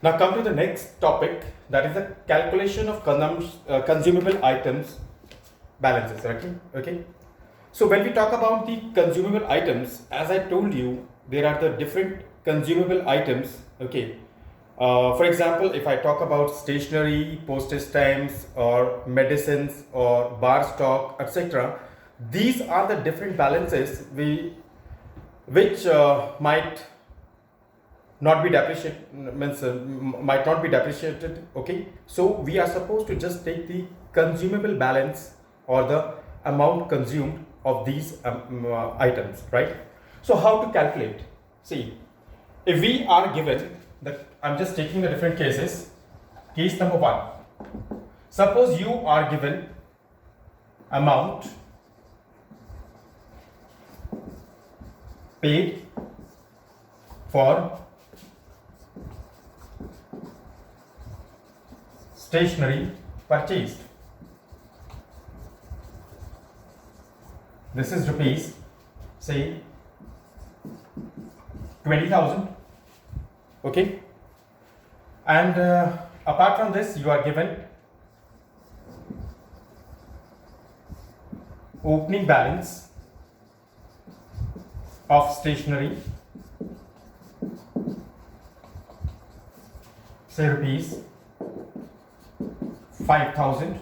Now come to the next topic, that is the calculation of consumable items balances. Okay. So when we talk about the consumable items, as I told you, there are the different consumable items. Okay. For example, if I talk about stationery, postage stamps, or medicines, or bar stock, etc., these are the different balances which might not be depreciated, might not be depreciated. Okay, so we are supposed to just take the consumable balance or the amount consumed of these items, right? So how to calculate? See, if we are given the, I'm just taking the different cases. Case number 1, suppose you are given amount paid for stationery purchased. This is rupees, say 20,000. Okay, and apart from this, you are given opening balance of stationery, say rupees 5,000.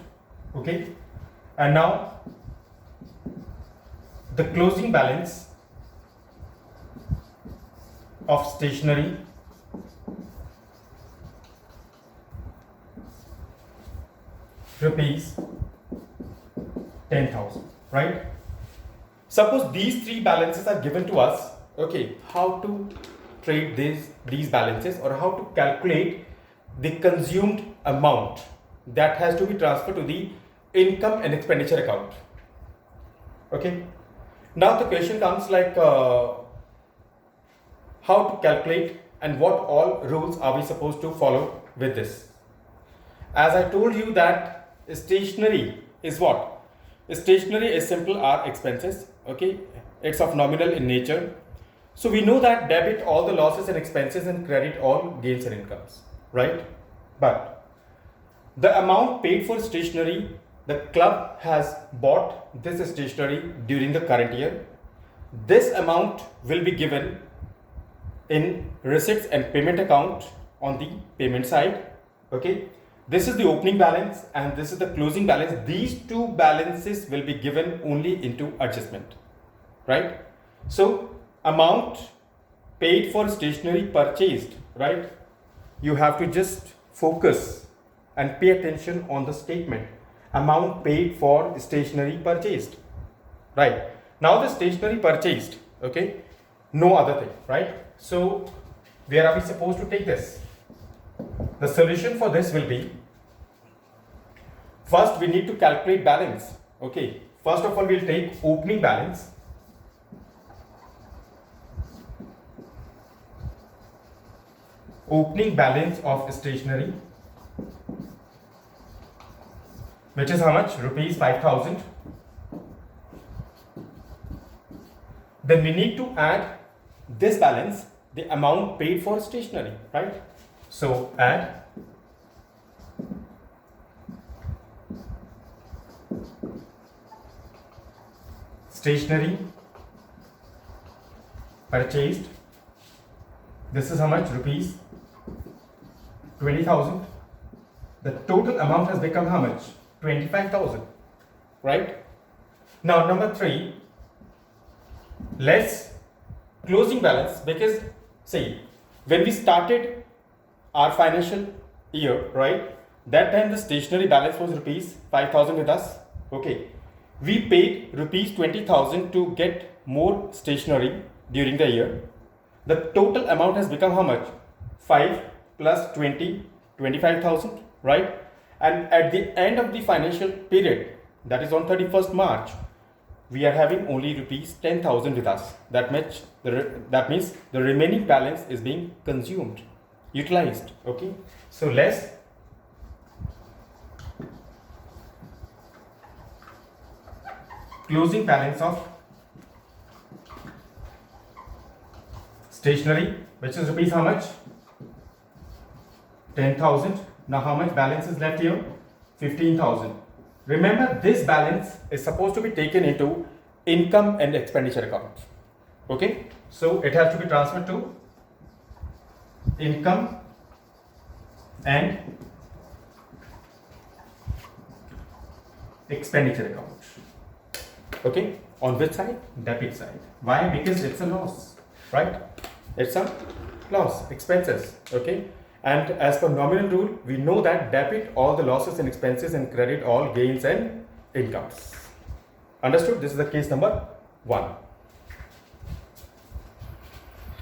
Okay, and now the closing balance of stationery rupees 10,000, right? Suppose these three balances are given to us. Okay, how to trade these balances, or how to calculate the consumed amount that has to be transferred to the income and expenditure account. Okay, now the question comes like how to calculate and what all rules are we supposed to follow with this. As I told you that stationery is what? Stationery is simple are expenses. Okay, it's of nominal in nature. So we know that debit all the losses and expenses and credit all gains and incomes, right? But the amount paid for stationery, the club has bought this stationery during the current year. This amount will be given in receipts and payment account on the payment side. Okay, this is the opening balance and this is the closing balance. These two balances will be given only into adjustment, right? So amount paid for stationery purchased, right? You have to just focus and pay attention on the statement, amount paid for stationery purchased, right? Now the stationery purchased, okay, no other thing, right? So where are we supposed to take this? The solution for this will be, first we need to calculate balance. Okay, first of all we'll take opening balance. Opening balance of stationery, which is how much? Rupees 5,000. Then we need to add this balance, the amount paid for stationery, right? So add stationery purchased. This is how much? Rupees 20,000. The total amount has become how much? 25,000, right? Now number 3, less closing balance, because see, when we started our financial year, right, that time the stationery balance was rupees 5,000 with us. Okay, we paid rupees 20,000 to get more stationery during the year. The total amount has become how much? 5 plus 20, 25,000, right? And at the end of the financial period, that is on 31st March, we are having only rupees 10,000 with us. That means the remaining balance is being consumed, utilized. Okay, so less closing balance of stationery, which is rupees how much? 10,000. Now how much balance is left here? 15,000. Remember, this balance is supposed to be taken into income and expenditure account. Okay, so it has to be transferred to income and expenditure account. Okay, on which side? Debit side. Why? Because it's a loss, right? It's a loss, expenses. Okay, and as per nominal rule, we know that debit all the losses and expenses and credit all gains and incomes. Understood? This is the case number 1.